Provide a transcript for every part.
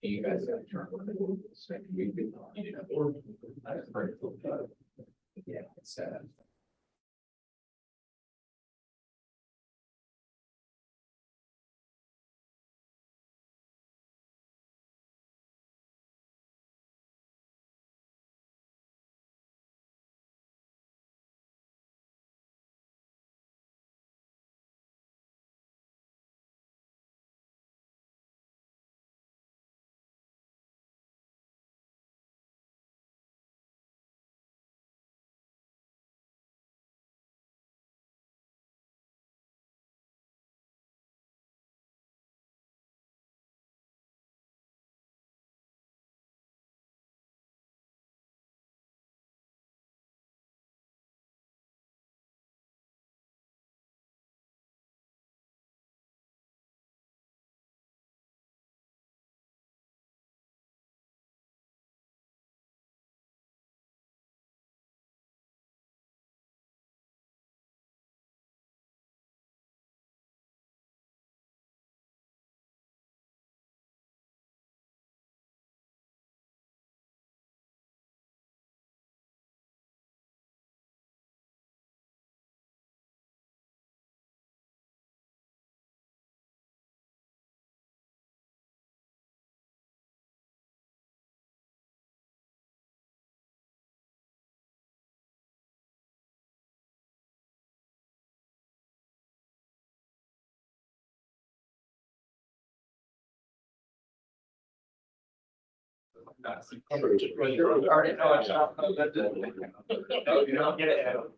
You guys got to turn. Yeah, it's sad.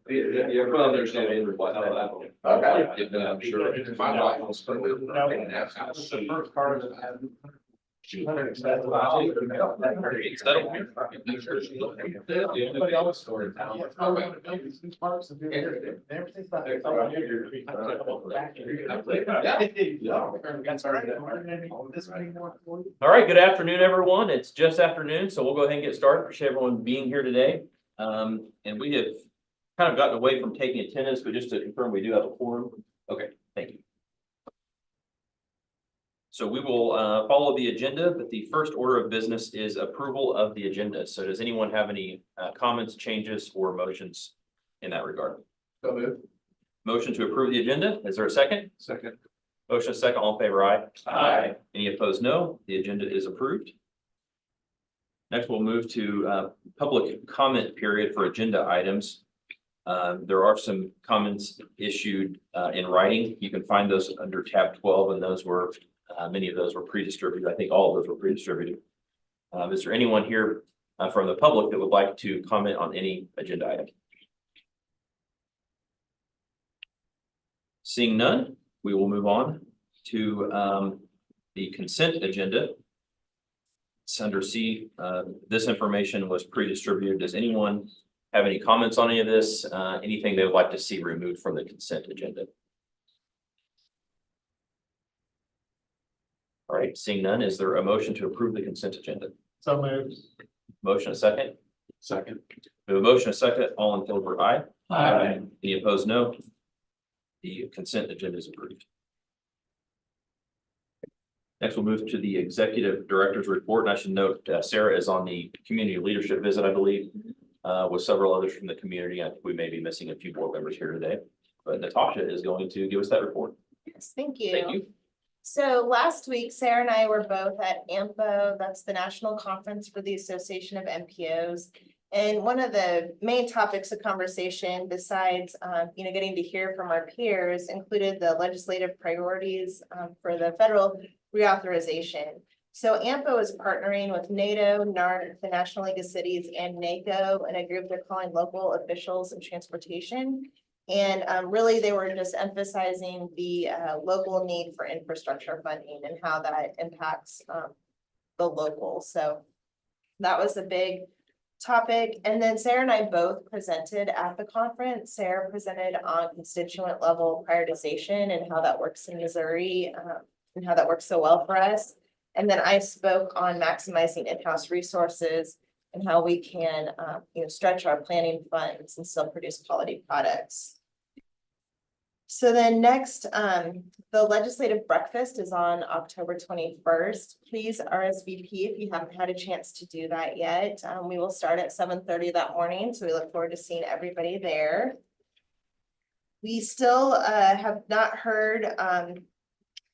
You probably understand what happened. Okay. I'm sure. My wife was. The first part of it. Everybody else stored down. All right, good afternoon, everyone. It's just afternoon, so we'll go ahead and get started. Appreciate everyone being here today. And we have kind of gotten away from taking attendance, but just to confirm, we do have a quorum. Okay, thank you. So we will follow the agenda, but the first order of business is approval of the agenda. So does anyone have any comments, changes, or motions in that regard? So moved. Motion to approve the agenda. Is there a second? Second. Motion second, all in favor, aye. Aye. Any opposed, no. The agenda is approved. Next, we'll move to public comment period for agenda items. There are some comments issued in writing. You can find those under tab 12, and those were many of those were pre-distributed. I think all of those were pre-distributed. Is there anyone here from the public that would like to comment on any agenda item? Seeing none, we will move on to the consent agenda. It's under C. This information was pre-distributed. Does anyone have any comments on any of this? Anything they would like to see removed from the consent agenda? All right, seeing none, is there a motion to approve the consent agenda? So moved. Motion a second. Second. We have a motion a second. All in favor, aye. Aye. Any opposed, no. The consent agenda is approved. Next, we'll move to the executive director's report. And I should note, Sarah is on the community leadership visit, I believe, with several others from the community. I think we may be missing a few board members here today, but Natasha is going to give us that report. Yes, thank you. Thank you. So last week, Sarah and I were both at AMPO, that's the National Conference for the Association of MPOs. And one of the main topics of conversation, besides, getting to hear from our peers, included the legislative priorities for the federal reauthorization. So AMPO is partnering with NATO, NARC, the National League of Cities, and NACO, and a group they're calling Local Officials in Transportation. And really, they were just emphasizing the local need for infrastructure funding and how that impacts the local. So that was a big topic. And then Sarah and I both presented at the conference. Sarah presented on constituent level prioritization and how that works in Missouri and how that works so well for us. And then I spoke on maximizing in-house resources and how we can stretch our planning funds and still produce quality products. So then next, the legislative breakfast is on October 21st. Please RSVP if you haven't had a chance to do that yet. We will start at 7:30 that morning, so we look forward to seeing everybody there. We still have not heard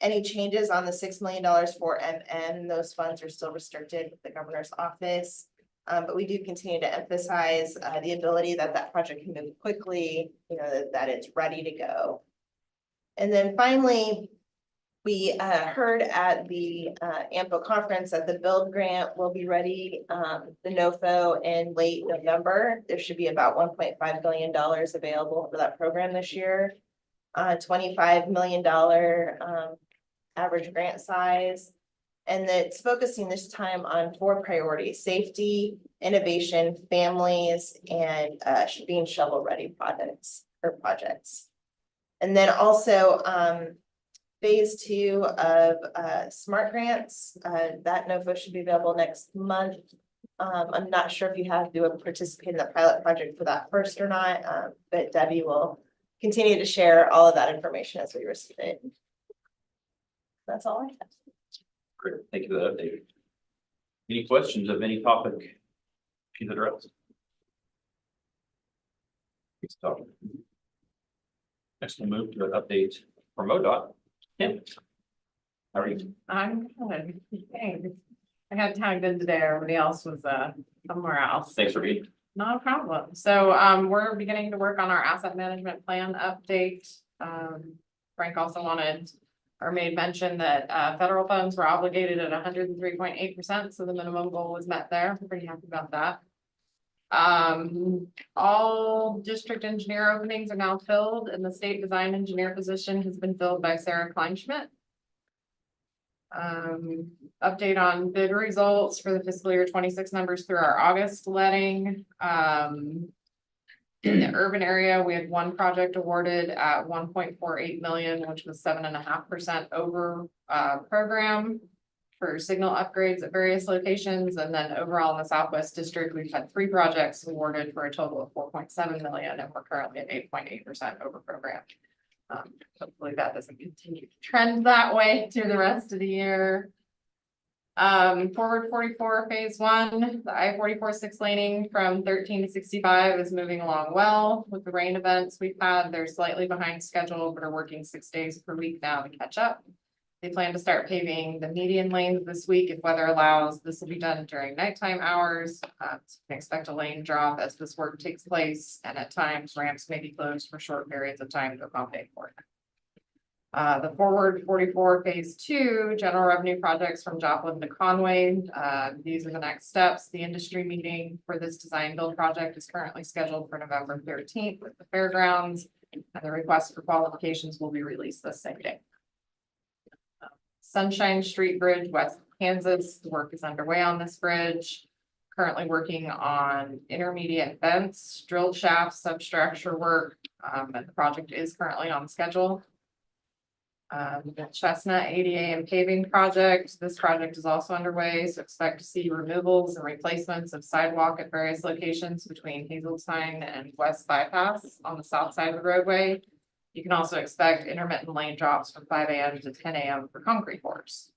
any changes on the $6 million for MM. Those funds are still restricted with the governor's office. But we do continue to emphasize the ability that that project can move quickly, you know, that it's ready to go. And then finally, we heard at the AMPO conference that the build grant will be ready, the NOFO in late November. There should be about $1.5 billion available for that program this year. $25 million average grant size. And it's focusing this time on 4 priorities: safety, innovation, families, and being shovel-ready projects. And then also phase 2 of SMART grants, that NOFO should be available next month. I'm not sure if you have to participate in the pilot project for that first or not, but Debbie will continue to share all of that information as we receive it. That's all I have. Great, thank you for that update. Any questions of any topic? Either else? Next, we'll move to an update from MoDOT. Kim, how are you? I'm good. Thanks. I got tagged in today. Everybody else was somewhere else. Thanks for being. Not a problem. So we're beginning to work on our asset management plan update. Frank also wanted or made mention that federal funds were obligated at 103.8%. So the minimum goal was met there. I'm pretty happy about that. All district engineer openings are now filled, and the state design engineer position has been filled by Sarah Kleinschmidt. Update on bid results for the fiscal year 26 numbers through our August letting. In the urban area, we had 1 project awarded at 1.48 million, which was 7.5% over program for signal upgrades at various locations. And then overall in the Southwest District, we've had 3 projects awarded for a total of 4.7 million, and we're currently at 8.8% over program. Hopefully that doesn't continue to trend that way through the rest of the year. Forward 44 phase 1, the I-44 6 laning from 13 to 65 is moving along well. With the rain events we've had, they're slightly behind schedule, but are working 6 days per week now to catch up. They plan to start paving the median lanes this week if weather allows. This will be done during nighttime hours. So you can expect a lane drop as this work takes place, and at times ramps may be closed for short periods of time to accommodate for it. The Forward 44 phase 2 general revenue projects from Joplin to Conway. These are the next steps. The industry meeting for this design build project is currently scheduled for November 13th with the fairgrounds, and the request for qualifications will be released this same day. Sunshine Street Bridge, West Kansas. The work is underway on this bridge. Currently working on intermediate vents, drilled shafts, substructure work, and the project is currently on schedule. The Chestnut ADA and paving project. This project is also underway, so expect to see removals and replacements of sidewalk at various locations between Hazeltine and West Bypass on the south side of the roadway. You can also expect intermittent lane drops from 5 a.m. to 10 a.m. for concrete pours.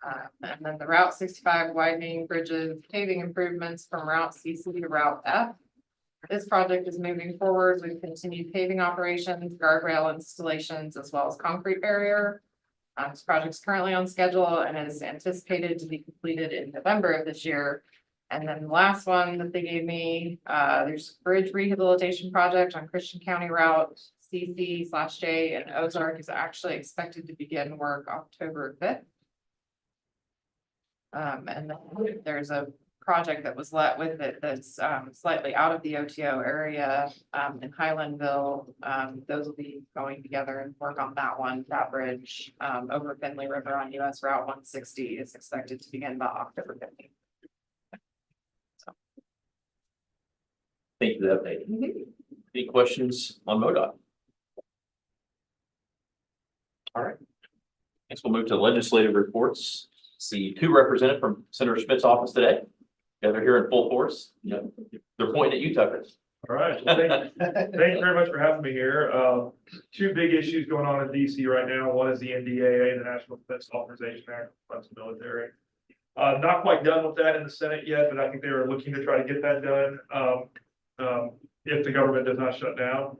And then the Route 65 widening bridges, paving improvements from Route CC to Route F. This project is moving forward with continued paving operations, guardrail installations, as well as concrete barrier. This project is currently on schedule and is anticipated to be completed in November of this year. And then the last one that they gave me, there's a bridge rehabilitation project on Christian County Route CC/J, and Ozark is actually expected to begin work October 5th. And then there's a project that was let with it that's slightly out of the OTO area in Highlandville. Those will be going together and work on that one. That bridge over Finley River on US Route 160 is expected to begin by October 15th. So. Thank you for that update. Any questions on MoDOT? All right. Next, we'll move to legislative reports. See 2 represented from Senator Schmidt's office today. Yeah, they're here in full force. Yeah, they're pointing at you, Tucker. All right, well, thank you very much for having me here. Two big issues going on in DC right now. One is the NDAA, the National Defense Authorization Act, funds the military. Not quite done with that in the Senate yet, but I think they are looking to try to get that done. If the government does not shut down,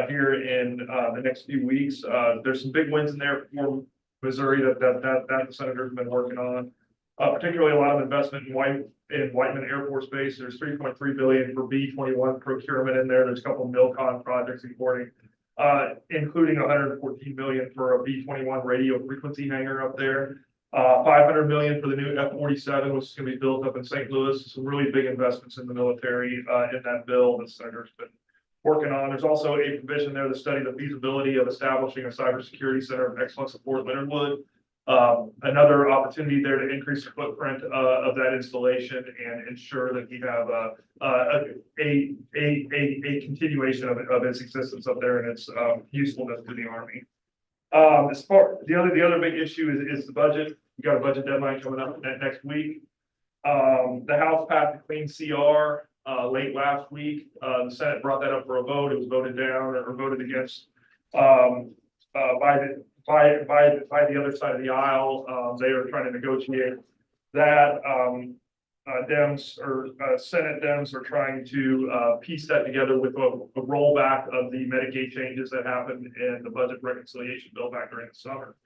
here in, the next few weeks. There's some big wins in there for Missouri that the senators have been working on. Particularly a lot of investment in Whiteman Air Force Base. There's 3.3 billion for B-21 procurement in there. There's a couple of MILCON projects including 114 million for a B-21 radio frequency hangar up there. 500 million for the new F-47, which is going to be built up in St. Louis. Some really big investments in the military in that bill the senator's been working on. There's also a provision there to study the feasibility of establishing a cybersecurity center of excellence at Fort Leonard Wood. Another opportunity there to increase the footprint of that installation and ensure that we have a continuation of its existence up there and its usefulness to the Army. As far the other big issue is the budget. We got a budget deadline coming up next week. The House passed a clean CR late last week. The Senate brought that up for a vote. It was voted down or voted against by the other side of the aisle. They are trying to negotiate that. Senate Dems are trying to piece that together with a rollback of the Medicaid changes that happened in the budget reconciliation bill back during the summer.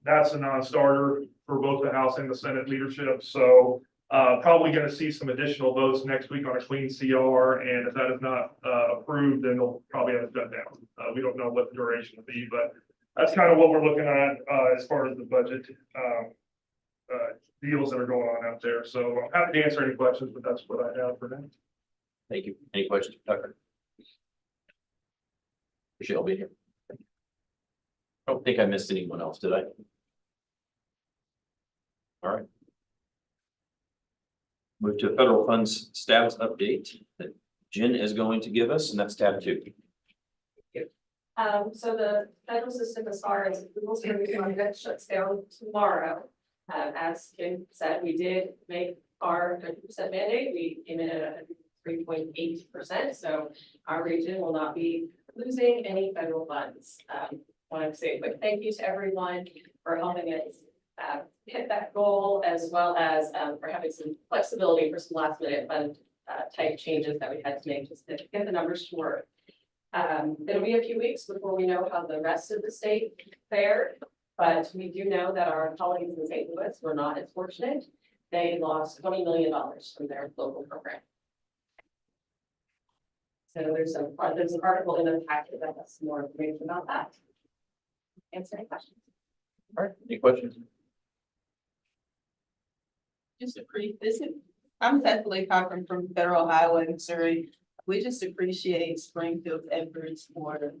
That's a non-starter for both the House and the Senate leadership. So probably going to see some additional votes next week on a clean CR. And if that is not approved, then they'll probably have it shut down. We don't know what the duration will be, but that's kind of what we're looking at as far as the budget deals that are going on out there. So I'm happy to answer any questions, but that's what I have for now. Thank you. Any questions, Tucker? She'll be here. I don't think I missed anyone else, did I? All right. Move to a federal funds status update that Jen is going to give us, and that's tab 2. So the federal system, as far as approvals for the project, shuts down tomorrow. As Kim said, we did make our 100% mandate. We came in at 3.8%. So our region will not be losing any federal funds. I want to say a quick thank you to everyone for helping us hit that goal, as well as for having some flexibility for some last minute fund type changes that we had to make just to get the numbers to work. It'll be a few weeks before we know how the rest of the state fared, but we do know that our colleagues in St. Louis were not as fortunate. They lost $20 million from their local program. So there's an article in the packet that has some more information about that. Answer any questions? All right, any questions? Just a brief visit. I'm Cecily Cochran from Federal Highway, Missouri. We just appreciate Springfield's efforts for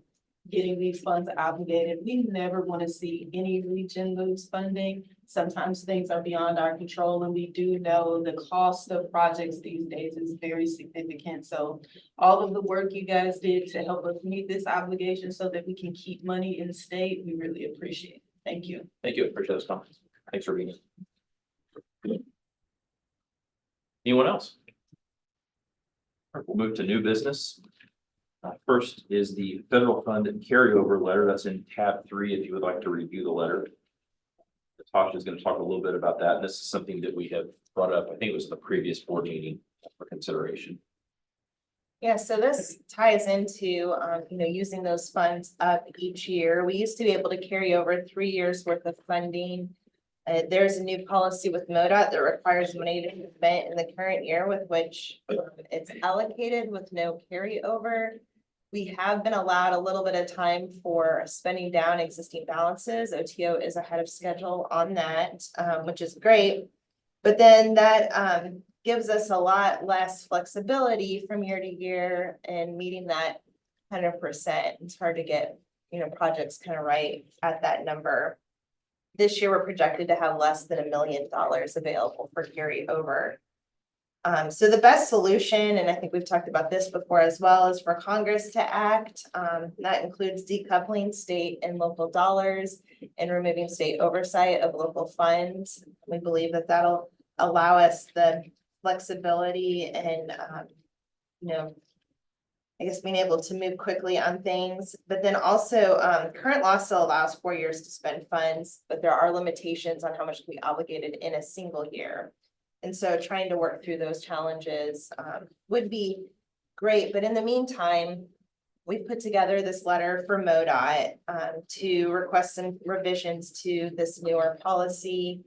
getting these funds obligated. We never want to see any region lose funding. Sometimes things are beyond our control, and we do know the cost of projects these days is very significant. So all of the work you guys did to help us meet this obligation so that we can keep money in the state, we really appreciate it. Thank you. Thank you. Appreciate those comments. Thanks for being here. Anyone else? All right, we'll move to new business. First is the federal fund carryover letter. That's in tab 3. If you would like to review the letter, Natasha is going to talk a little bit about that. And this is something that we have brought up. I think it was in the previous board meeting for consideration. Yeah, so this ties into, using those funds up each year. We used to be able to carry over 3 years worth of funding. There's a new policy with MoDOT that requires money to be spent in the current year with which it's allocated with no carryover. We have been allowed a little bit of time for spending down existing balances. OTO is ahead of schedule on that, which is great. But then that gives us a lot less flexibility from year to year and meeting that 100%. It's hard to get, projects kind of right at that number. This year, we're projected to have less than $1 million available for carryover. So the best solution, and I think we've talked about this before as well, is for Congress to act. That includes decoupling state and local dollars and removing state oversight of local funds. We believe that that'll allow us the flexibility and, I guess being able to move quickly on things, but then also, current law still allows 4 years to spend funds, but there are limitations on how much can be obligated in a single year. And so trying to work through those challenges, would be great, but in the meantime, we've put together this letter for MoDOT, to request some revisions to this newer policy.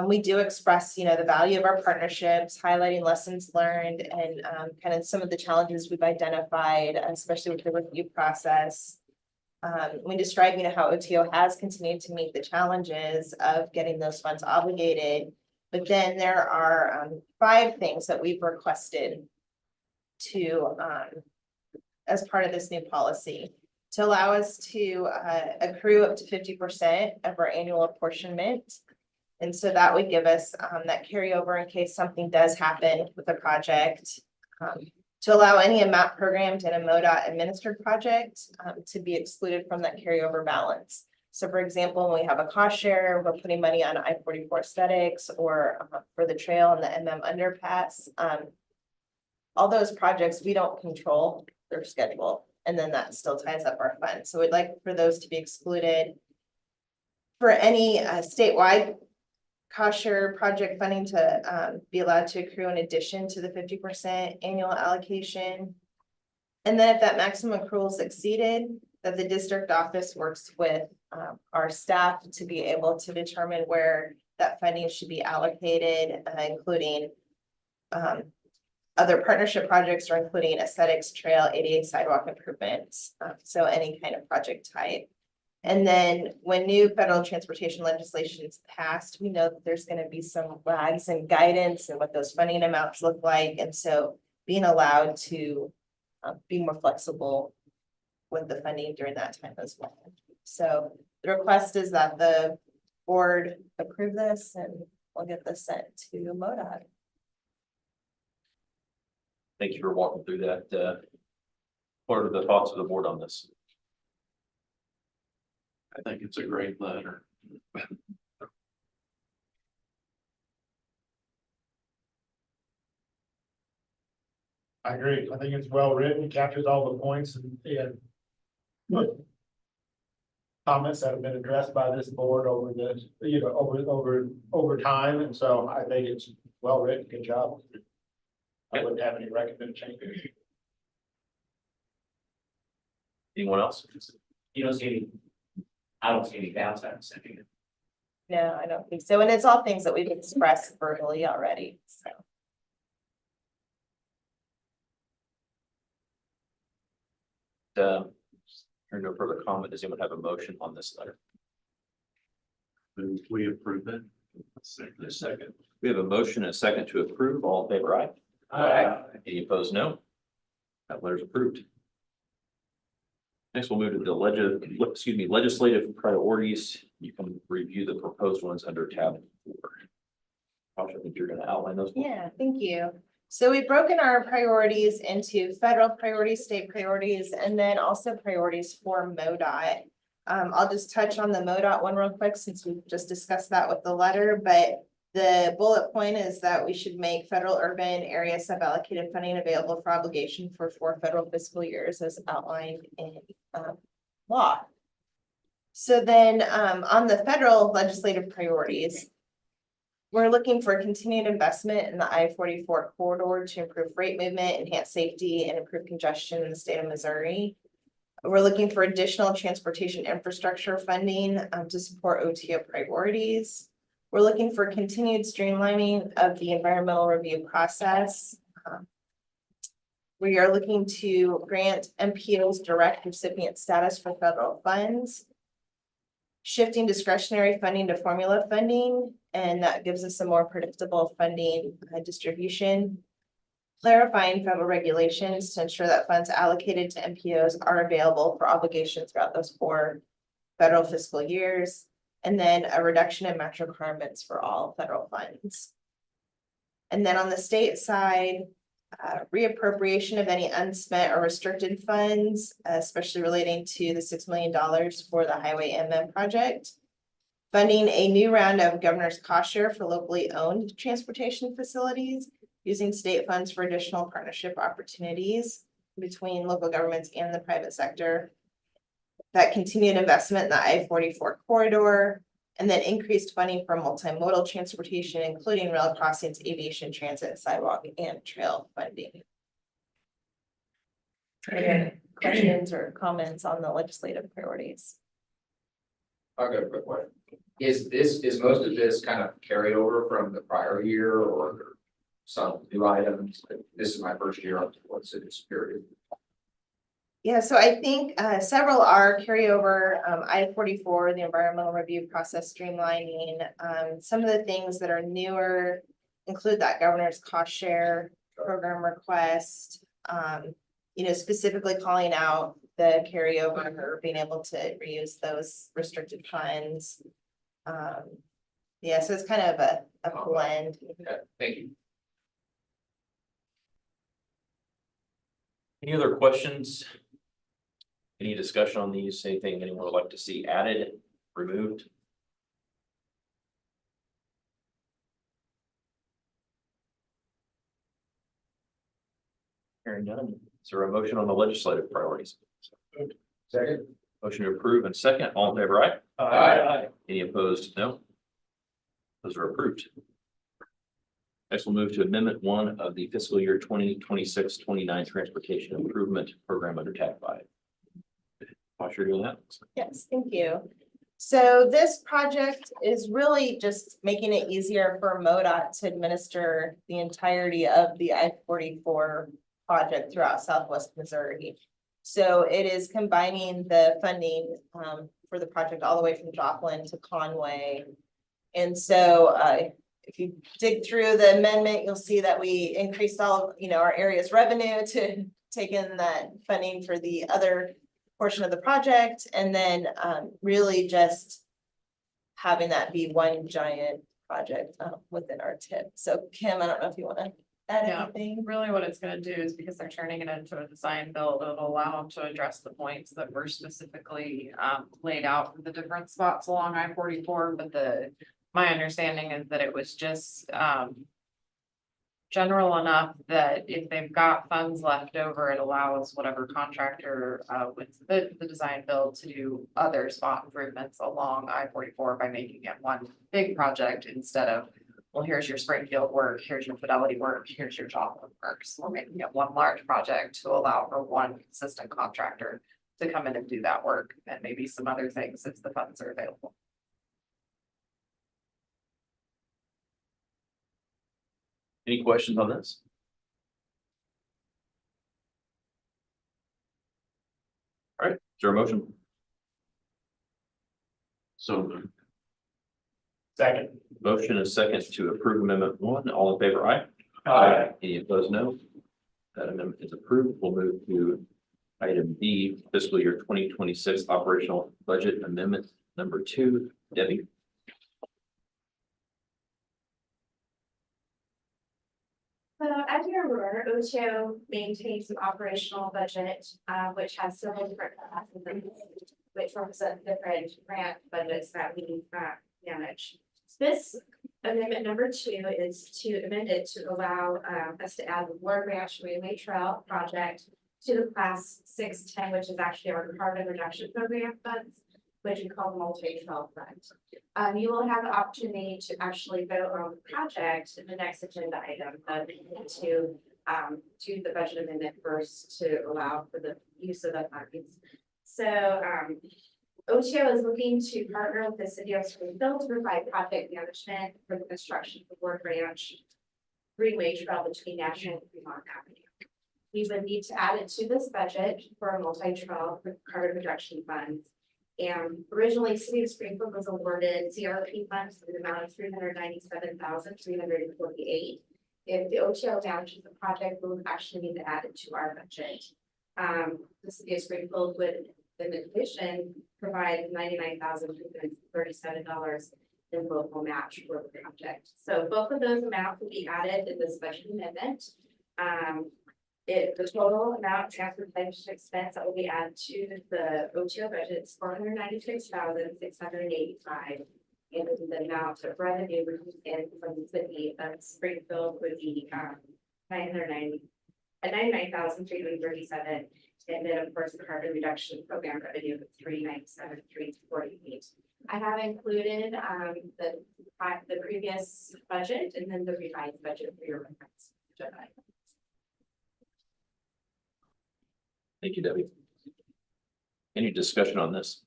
We do express, the value of our partnerships, highlighting lessons learned and kind of some of the challenges we've identified, especially with the review process. We describe, how OTO has continued to meet the challenges of getting those funds obligated. But then there are 5 things that we've requested to, as part of this new policy, to allow us to accrue up to 50% of our annual apportionment. And so that would give us that carryover in case something does happen with the project. To allow any amount programmed in a MoDOT administered project to be excluded from that carryover balance. So for example, when we have a cost share, we're putting money on I-44 aesthetics or for the trail and the MM underpass. All those projects, we don't control their schedule, and then that still ties up our funds. So we'd like for those to be excluded. For any statewide cost share project funding to be allowed to accrue in addition to the 50% annual allocation. And then if that maximum accrual is exceeded, that the district office works with our staff to be able to determine where that funding should be allocated, including other partnership projects, or including aesthetics, trail, ADA sidewalk improvements. So any kind of project type. And then when new federal transportation legislation is passed, we know that there's going to be some lags and guidance and what those funding amounts look like. And so being allowed to be more flexible with the funding during that time as well. So the request is that the board approve this, and we'll get this sent to MoDOT. Thank you for walking through that. What are the thoughts of the board on this? I think it's a great letter. I agree. I think it's well written, captures all the points and comments that have been addressed by this board over the, over time. And so I think it's well written. Good job. I wouldn't have any recommended changes. Anyone else? You don't see any, I don't see any downside in sending it. No, I don't think so. And it's all things that we've expressed verbally already, so. Hearing no further comment, does anyone have a motion on this letter? We approve it. Second. We have a motion and a second to approve. All in favor, aye. Aye. Any opposed, no. That letter is approved. Next, we'll move to the legislative priorities. You can review the proposed ones under tab 4. Josh, I think you're going to outline those. Yeah, thank you. So we've broken our priorities into federal priorities, state priorities, and then also priorities for MoDOT. I'll just touch on the MoDOT one real quick since we just discussed that with the letter, but the bullet point is that we should make federal urban area sub-allocated funding available for obligation for 4 federal fiscal years as outlined in law. So then on the federal legislative priorities, we're looking for continued investment in the I-44 corridor to improve freight movement, enhance safety, and improve congestion in the state of Missouri. We're looking for additional transportation infrastructure funding to support OTO priorities. We're looking for continued streamlining of the environmental review process. We are looking to grant MPOs direct recipient status for federal funds. Shifting discretionary funding to formula funding, and that gives us a more predictable funding distribution. Clarifying federal regulations to ensure that funds allocated to MPOs are available for obligations throughout those 4 federal fiscal years. And then a reduction in match requirements for all federal funds. And then on the state side, reappropriation of any unspent or restricted funds, especially relating to the $6 million for the Highway MM project. Funding a new round of governor's cost share for locally owned transportation facilities, using state funds for additional partnership opportunities. between local governments and the private sector. That continued investment in the I-44 corridor, and then increased funding for multimodal transportation, including rail crossings, aviation transit, sidewalk, and trail funding. Any questions or comments on the legislative priorities? I'll go quick one. Is most of this kind of carryover from the prior year or some new items? This is my first year on what's in this period. Yeah, so I think several are carryover, I-44, the environmental review process streamlining. Some of the things that are newer include that governor's cost share program request. You know, specifically calling out the carryover or being able to reuse those restricted funds. Yeah, so it's kind of a blend. Okay, thank you. Any other questions? Any discussion on these? Anything anyone would like to see added, removed? Hearing none. Is there a motion on the legislative priorities? Second. Motion to approve and second, all in favor, aye? Aye. Any opposed? No. Those are approved. Next, we'll move to amendment 1 of the fiscal year 2026-29 transportation improvement program under tab 5. While you're doing that. Yes, thank you. So this project is really just making it easier for MoDOT to administer the entirety of the I-44 project throughout Southwest Missouri. So it is combining the funding for the project all the way from Joplin to Conway. And so if you dig through the amendment, you'll see that we increased all of, our area's revenue to take in that funding for the other portion of the project, and then really just having that be one giant project within our tip. So Kim, I don't know if you want to add Yeah. anything. Really what it's gonna do is because they're turning it into a design build, it'll allow them to address the points that were specifically laid out for the different spots along I-44, but my understanding is that it was just general enough that if they've got funds left over, it allows whatever contractor with the design build to do other spot improvements along I-44 by making it one big project instead of, well, here's your Springfield work, here's your Fidelity work, here's your Joplin work. So we're making it one large project to allow for one consistent contractor to come in and do that work, and maybe some other things if the funds are available. Any questions on this? All right, is there a motion? So Second. motion is second to approve amendment 1. All in favor, aye? Aye. Any opposed, no. That amendment is approved. We'll move to item B, fiscal year 2026 operational budget amendment number 2. Debbie? So as you're aware, OTO maintains an operational budget, which has several different classes, which represent different grant budgets that we manage. This amendment number 2 is to amend it to allow us to add the Ward Ranch Railway Trail project to the class 610, which is actually our carbon reduction program funds, which we call the multi-trail fund. You will have the opportunity to actually vote on the project in the next agenda item, to do the budget amendment first to allow for the use of the funds. So OTO is looking to partner with the city of Springfield to provide project management for the construction of the Ward Ranch Greenway Trail between National and Fremont Avenue. We would need to add it to this budget for a multi-trail carbon reduction funds. And originally, City of Springfield was awarded CRP funds for the amount of $397,348. If the OTO manages the project, we would actually need to add it to our budget. The City of Springfield would, in addition, provide $99,337 in local match for the project. So both of those amounts will be added in this budget amendment. The total amount of transportation expense that will be added to the OTO budget is $496,685. And the amount of revenue in from the city of Springfield would be $990,000. at 99,337. And then, of course, the carbon reduction program revenue of 397,348. I have included the previous budget and then the revised budget for your reference. Thank you, Debbie. Any discussion on this?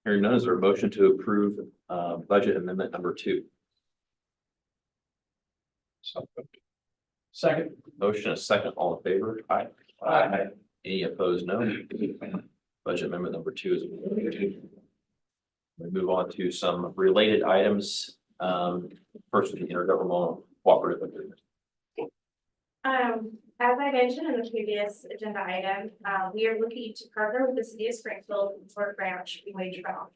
Hearing none, is there a motion to approve budget amendment number 2? Second. Motion is second, all in favor? Aye. Aye. Any opposed? No. Budget amendment number 2 is approved. We move on to some related items. First, with the intergovernmental cooperative agreement. As I mentioned in the previous agenda item, we are looking to partner with the city of Springfield for Branch Greenway Trail.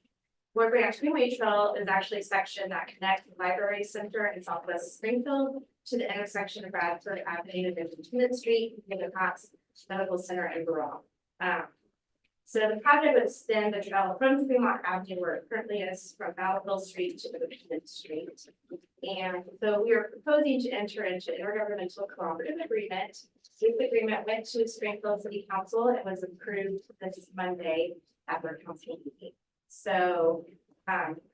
Ward Branch Greenway Trail is actually a section that connects the library center in Southwest Springfield to the intersection of Bradford Avenue and Independence Street, Cox Medical Center and Burrell. So the project would extend the trail from Fremont Avenue where it currently is from Battlefield Street to Independence Street. And so we are proposing to enter into intergovernmental cooperative agreement. This agreement went to Springfield City Council and was approved this Monday at their council meeting. So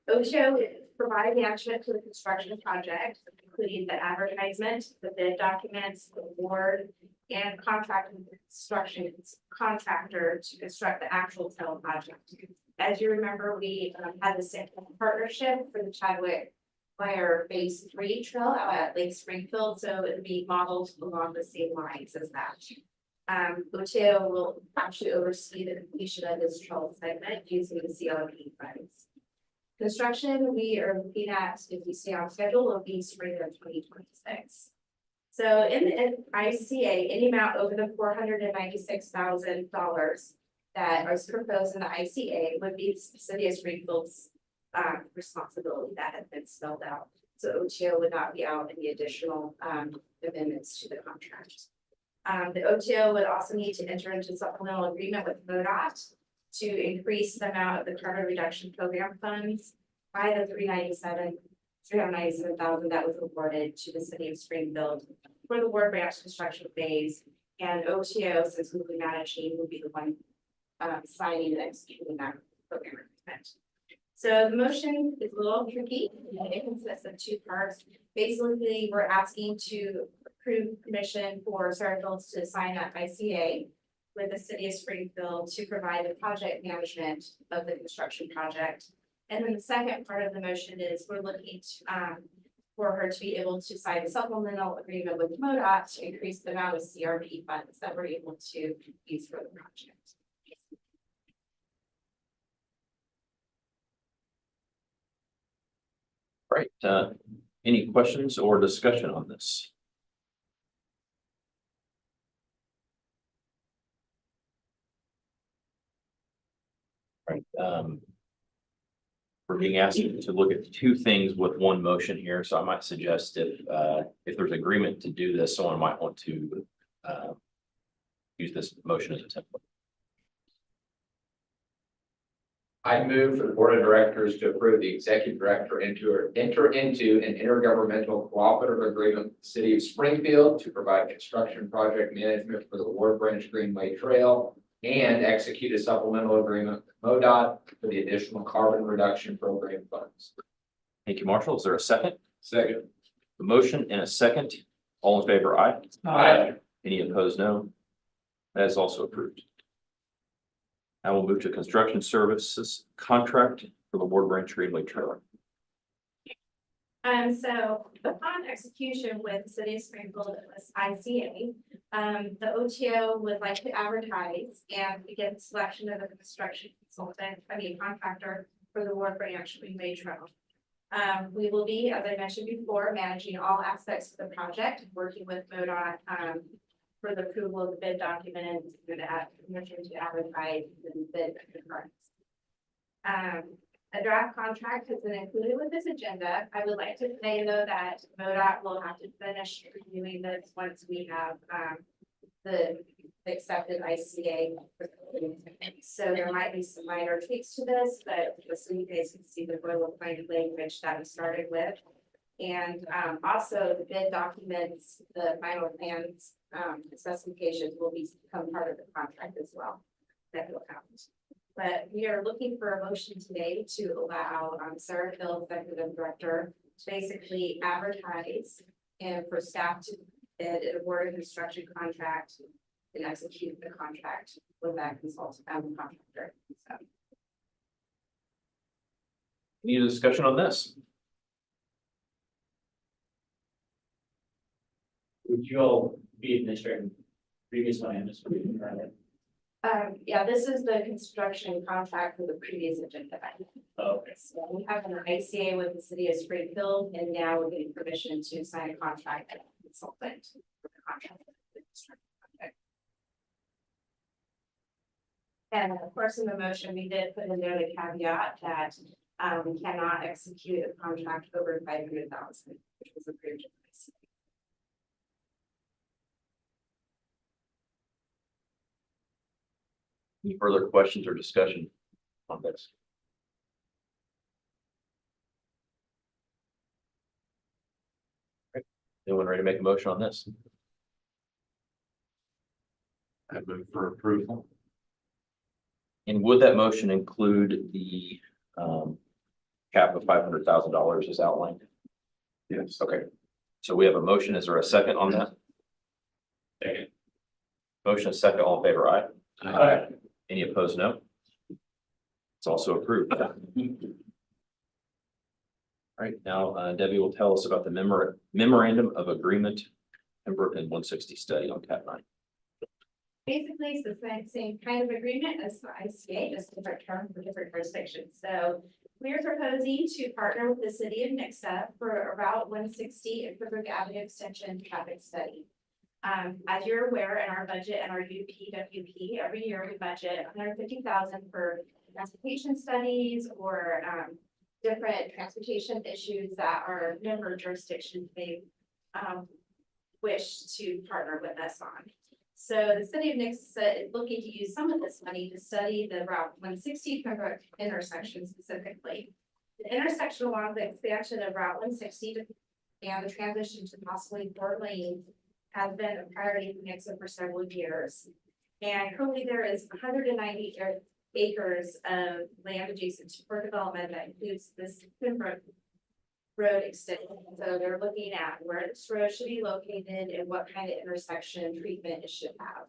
OTO is providing the action for the construction project, including the advertisement, the bid documents, the award, and contracting the construction contractor to construct the actual trail project. As you remember, we had the same partnership for the Chadwick Fire Phase 3 trail out at Lake Springfield, so it would be modeled along the same lines as that. OTO will actually oversee the completion of this trail segment using the CLP funds. Construction, we are looking at, if you stay on schedule, will be spring of 2026. So in the ICA, any amount over the $496,000 that is proposed in the ICA would be the city of Springfield's responsibility that has been spelled out. So OTO would not be out any additional amendments to the contract. The OTO would also need to enter into supplemental agreement with MoDOT to increase the amount of the carbon reduction program funds by the 397,000 that was awarded to the city of Springfield for the Ward Branch construction phase. And OTO, since we'll be managing, will be the one signing and executing that program agreement. So the motion is a little tricky. It consists of 2 parts. Basically, we're asking to approve permission for Sarahfields to sign that ICA with the city of Springfield to provide the project management of the construction project. And then the second part of the motion is we're looking to, for her to be able to sign a supplemental agreement with MoDOT to increase the amount of CRP funds that we're able to use for the project. Right. Any questions or discussion on this? Right. We're being asked to look at 2 things with one motion here, so I might suggest if there's agreement to do this, someone might want to use this motion as a template. I move for the board of directors to approve the executive director enter into an intergovernmental cooperative agreement with the city of Springfield to provide construction project management for the Ward Branch Greenway Trail and execute a supplemental agreement with MoDOT for the additional carbon reduction program funds. Thank you, Marshall. Is there a second? Second. The motion and a second. All in favor, aye. Aye. Any opposed, no. That is also approved. Now we'll move to construction services contract for the Ward Branch Greenway Trail. So upon execution with the city of Springfield, it was ICA. The OTO would like to advertise and begin the selection of a construction contractor for the Ward Branch Greenway Trail. We will be, as I mentioned before, managing all aspects of the project, working with MoDOT for the approval of the bid document and permission to advertise and bid requirements. A draft contract has been included with this agenda. I would like to say though that MoDOT will have to finish reviewing this once we have the accepted ICA. So there might be some minor tweaks to this, but just so you guys can see the boilerplate language that we started with. And also the bid documents, the final plans, specifications will become part of the contract as well. That will count. But we are looking for a motion today to allow Sarah Phil, Executive Director, to basically advertise and for staff to bid an award construction contract and execute the contract with that consultant contractor. So. Any discussion on this? Would you all be administrating previous one and this one? Yeah, this is the construction contract for the previous agenda item. Okay. So we have an ICA with the city of Springfield, and now we're getting permission to sign a contract with a consultant for the contract. And of course, in the motion, we did put in there the caveat that we cannot execute a contract over 500,000, which was approved. Any further questions or discussion on this? Anyone ready to make a motion on this? I move for approval. And would that motion include the cap of $500,000 as outlined? Yes. Okay, so we have a motion. Is there a second on that? Second. Motion is second. All in favor, aye. Aye. Any opposed, no? It's also approved. All right, now Debbie will tell us about the memorandum of agreement and 160 study on Cat 9. Basically, it's the same kind of agreement as the ICA, just different term for different jurisdictions. So we're proposing to partner with the city of Nixa for Route 160 and River Avenue Extension traffic study. As you're aware, in our budget and our UPWP, every year we budget $150,000 for transportation studies or different transportation issues that our member jurisdictions may wish to partner with us on. So the city of Nixa is looking to use some of this money to study the Route 160 intersection specifically. The intersection along the expansion of Route 160 and the transition to possibly 4 lanes has been a priority for Nixa for several years. And currently there is 190 acres of land adjacent to for development that includes this Pembroke road extension. So they're looking at where this road should be located and what kind of intersection treatment it should have.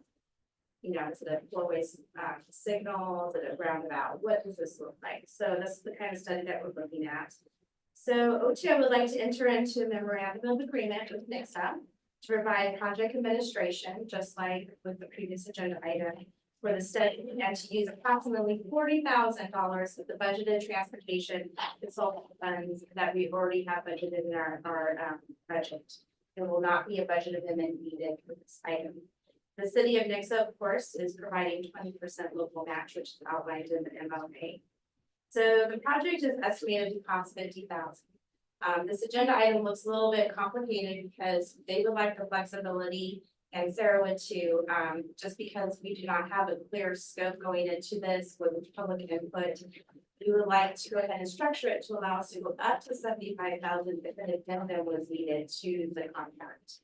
You know, is it a 4-way signal, is it a roundabout? What does this look like? So that's the kind of study that we're looking at. So OTO would like to enter into a memorandum of agreement with Nixa to provide project administration, just like with the previous agenda item, for the study and to use approximately $40,000 of the budgeted transportation consultant funds that we already have budgeted in our budget. There will not be a budget amendment needed for this item. The city of Nixa, of course, is providing 20% local match, which is outlined in the MOA. So the project is estimated to cost $50,000. This agenda item looks a little bit complicated because they would like the flexibility and Sarah would too, just because we do not have a clear scope going into this with public input. We would like to go ahead and structure it to allow us to go up to 75,000 if an addendum was needed to the contract.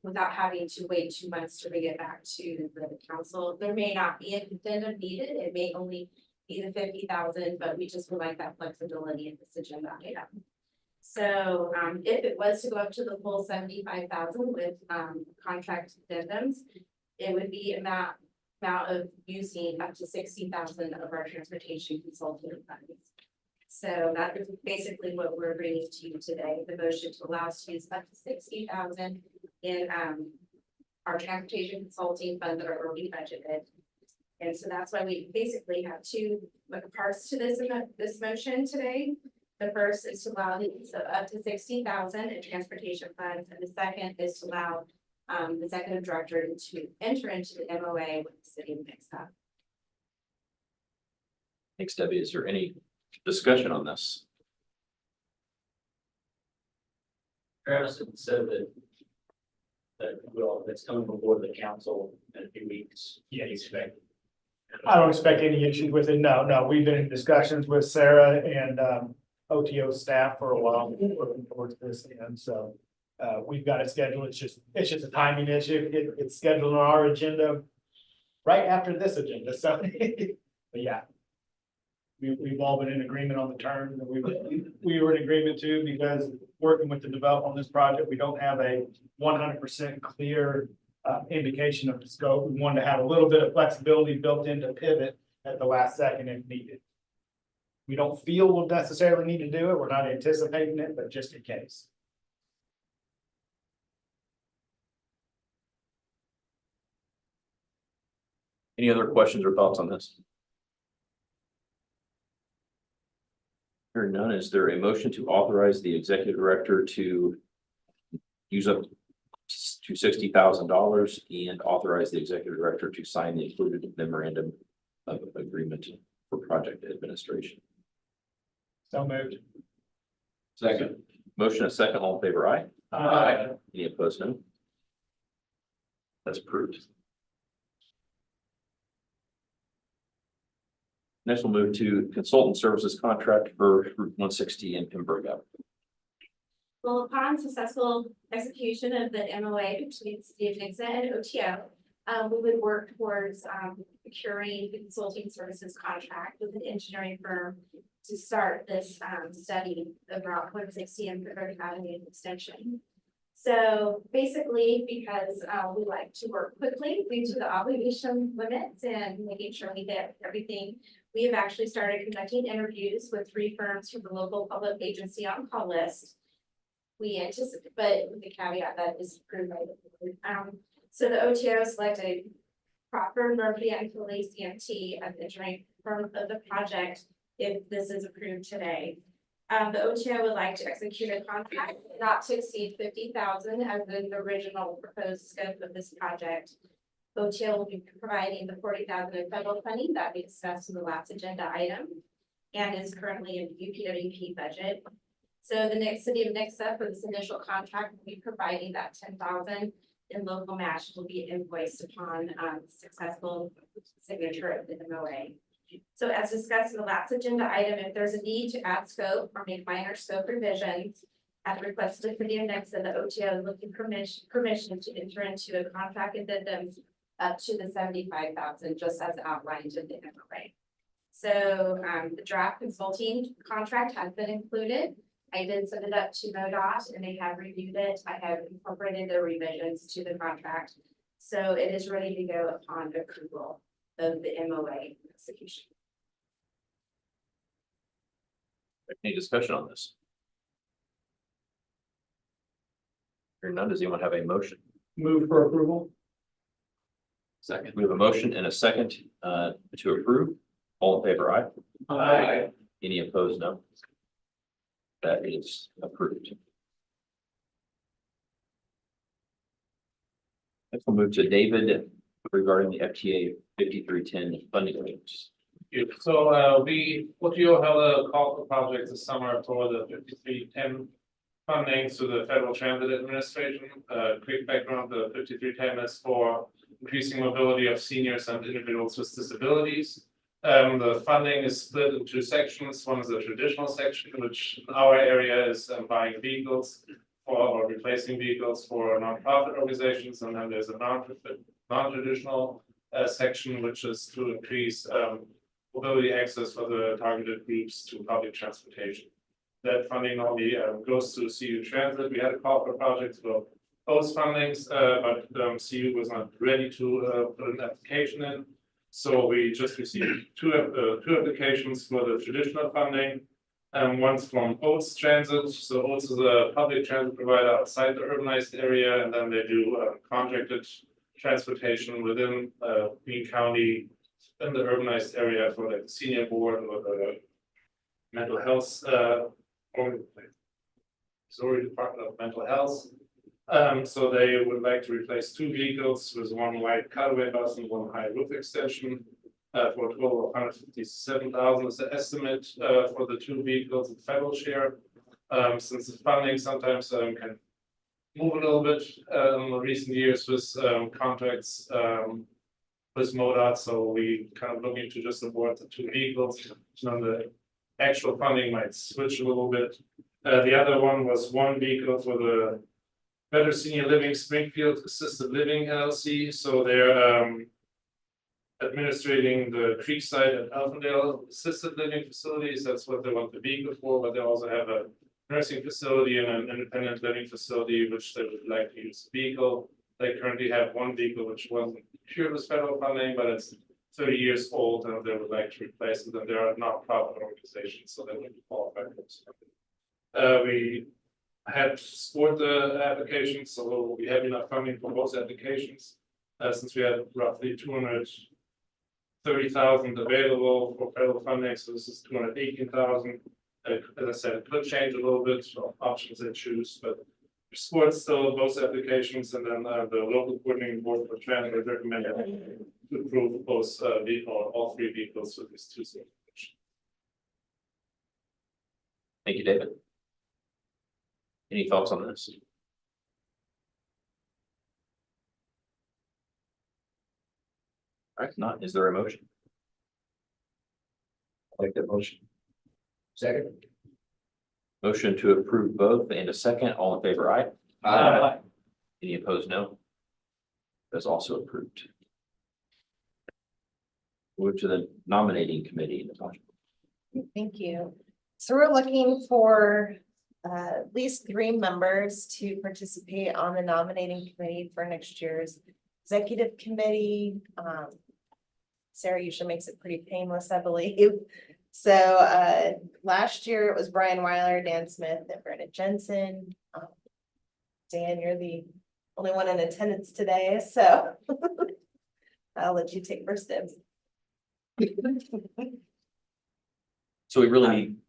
Without having to wait 2 months to bring it back to the council. There may not be an addendum needed. It may only be the 50,000, but we just would like that flexibility in this agenda item. So if it was to go up to the full 75,000 with contract addendums, it would be amount of using up to 60,000 of our transportation consulting funds. So that is basically what we're bringing to you today. The motion to allow us to use up to 60,000 in our transportation consulting funds that are already budgeted. And so that's why we basically have 2 parts to this motion today. The first is to allow the use of up to 60,000 in transportation funds, and the second is to allow the executive director to enter into the MOA with the city of Nixa. Thanks, Debbie. Is there any discussion on this? Travis had said that that's coming before the council in a few weeks. Yeah, expect. I don't expect any issues with it. No, we've been in discussions with Sarah and OTO staff for a while, working towards this, and so. We've got it scheduled, it's just a timing issue, it's scheduled on our agenda. Right after this agenda, so, but yeah. We've all been in agreement on the terms, and we were in agreement too, because working with the developer on this project, we don't have a 100% clear. Indication of the scope, we wanted to have a little bit of flexibility built into pivot at the last second if needed. We don't feel we'll necessarily need to do it, we're not anticipating it, but just in case. Any other questions or thoughts on this? Hearing none, is there a motion to authorize the executive director to use up to $60,000 and authorize the executive director to sign the included memorandum of agreement for project administration? So moved. Second. Motion a second, all in favor, aye? Aye. Any opposed, no? That's approved. Next, we'll move to consultant services contract for Route 160 in Pembroke. Well, upon successful execution of the MOA between the city of Nixa and OTO, we would work towards procuring the consulting services contract with an engineering firm to start this study of Route 160 and Pembroke Avenue extension. So basically, because we like to work quickly due to the obligation limits and making sure we get everything, we have actually started conducting interviews with 3 firms from the local public agency on call list. We anticipate, but with the caveat that is approved by the board. So the OTO selected Crawford, Murphy, and Foley CMT as the joint firm of the project if this is approved today. The OTO would like to execute a contract not to exceed $50,000 as in the original proposed scope of this project. OTO will be providing the $40,000 in federal funding that we discussed in the last agenda item and is currently in the UPWP budget. So the next city of Nixa for this initial contract will be providing that $10,000 in local match will be invoiced upon successful signature of the MOA. So as discussed in the last agenda item, if there's a need to add scope or make minor scope revisions at the request of the city of Nixa, the OTO is looking permission to enter into a contract addendum up to the $75,000, just as outlined in the MOA. So the draft consulting contract has been included. I did send it up to MoDOT and they have reviewed it. I have incorporated the revisions to the contract. So it is ready to go upon approval of the MOA execution. Any discussion on this? Hearing none, does anyone have a motion? Move for approval. Second. We have a motion and a second to approve. All in favor, aye? Aye. Any opposed, no? That is approved. Next, we'll move to David regarding the FTA 5310 funding rates. So OTO held a call for project this summer for the 5310 funding to the Federal Transit Administration. Quick background, the 5310 is for increasing mobility of seniors and individuals with disabilities. The funding is split into 2 sections. One is the traditional section, which in our area is buying vehicles or replacing vehicles for nonprofit organizations. And then there's a non-traditional section, which is to increase mobility access for the targeted groups to public transportation. That funding only goes to CU Transit. We had a call for projects for both fundings, but CU was not ready to put an application in. So we just received two applications for the traditional funding. One's from Oates Transit. So Oates is a public transit provider outside the urbanized area, and then they do contracted transportation within Greene County in the urbanized area for like the senior board or the mental health Missouri Department of Mental Health. So they would like to replace 2 vehicles with 1 white cutaway bus and 1 high roof extension for a total of $157,000 is the estimate for the 2 vehicles in federal share. Since the funding sometimes can move a little bit in the recent years with contracts with MoDOT, so we kind of looking to just award the 2 vehicles. And the actual funding might switch a little bit. The other one was one vehicle for the Better Senior Living Springfield Assisted Living LLC, so they're administrating the Creekside and Elfindale Assisted Living Facilities, that's what they want the vehicle for, but they also have a nursing facility and an independent living facility, which they would like to use the vehicle. They currently have one vehicle which wasn't secured with federal funding, but it's 30 years old and they would like to replace it, and they are a nonprofit organization, so they wouldn't qualify for this. We had scored the applications, so we'll be having enough funding for both applications. Since we had roughly 230,000 available for federal funding, so this is 218,000. As I said, it could change a little bit, so options they choose, but we scored still both applications, and then the local coordinating board for transit recommended to approve both all three vehicles with these two certifications. Thank you, David. Any thoughts on this? All right, not, is there a motion? I'll make that motion. Second. Motion to approve both and a second, all in favor, aye. Aye. Any opposed, no. That's also approved. Move to the nominating committee, Natasha. Thank you. So we're looking for at least 3 members to participate on the nominating committee for next year's executive committee. Sarah usually makes it pretty painless, I believe. So last year it was Brian Weiler, Dan Smith, and Brenda Jensen. Dan, you're the only one in attendance today, so I'll let you take first dibs. So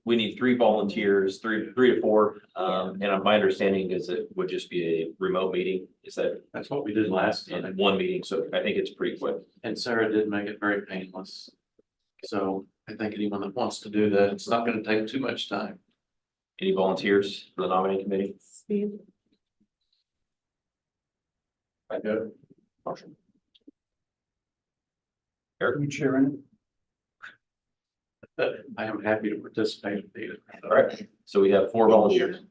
we need 3 volunteers, three to 4. And my understanding is it would just be a remote meeting. Is that That's what we did last time, in 1 meeting? So I think it's pretty quick. and Sarah did make it very painless. So I think anyone that wants to do that, it's not gonna take too much time. Any volunteers for the nominating committee? Steve? I do. Marshall. Eric Sharon. I am happy to participate. All right, so we have 4 volunteers.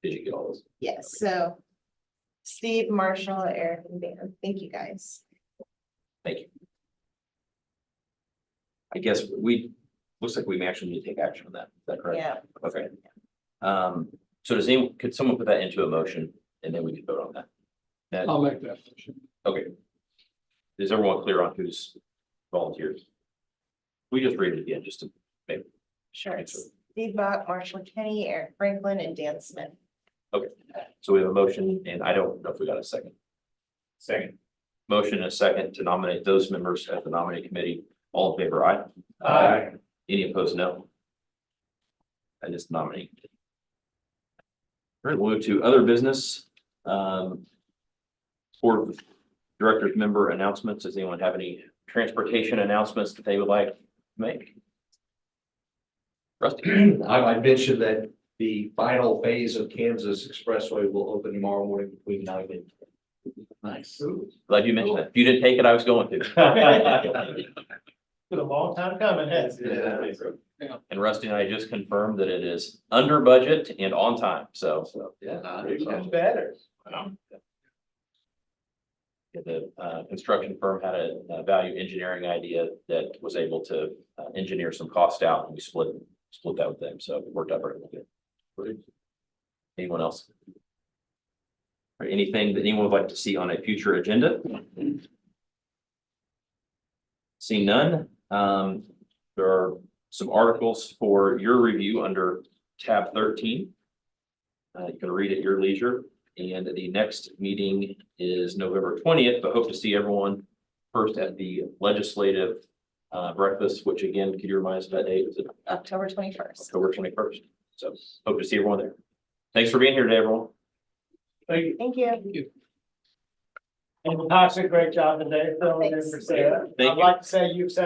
Did you get all those? Yes, so Steve, Marshall, Eric, and Dan, thank you guys. Thank you. I guess looks like we may actually need to take action on that. Is that correct? Yeah. Okay. So could someone put that into a motion and then we can vote on that? I'll make that motion. Okay. Is everyone clear on who's volunteers? We just read it again, just to make. Sure. Steve Bach, Marshall Kenny, Eric Franklin, and Dan Smith. Okay, so we have a motion and I don't know if we got a second. Second. Motion and a second to nominate those members at the nominating committee. All in favor, aye. Aye. Any opposed, no. I just nominate. All right, we'll move to other business. Board of Directors member announcements. Does anyone have any transportation announcements that they would like to make? Rusty. I might mention that the final phase of Kansas Expressway will open tomorrow morning between 9 and 10. Nice. Glad you mentioned that. If you didn't take it, I was going to. Been a long time coming, has And Rusty and I just confirmed that it is under budget and on time. So Yeah. Much better. the construction firm had a value engineering idea that was able to engineer some cost out, and we split that with them. So it worked out very good. Anyone else? Or anything that anyone would like to see on a future agenda? Seeing none, there are some articles for your review under tab 13. You can read at your leisure, and the next meeting is November 20th, but hope to see everyone first at the legislative breakfast, which again, could you remind us of that date? Is it October 21st. October 21st? So hope to see everyone there. Thanks for being here today, everyone. Thank you. And Natasha, great job today, filling in for Sarah. Thank I'd you. like to say you've said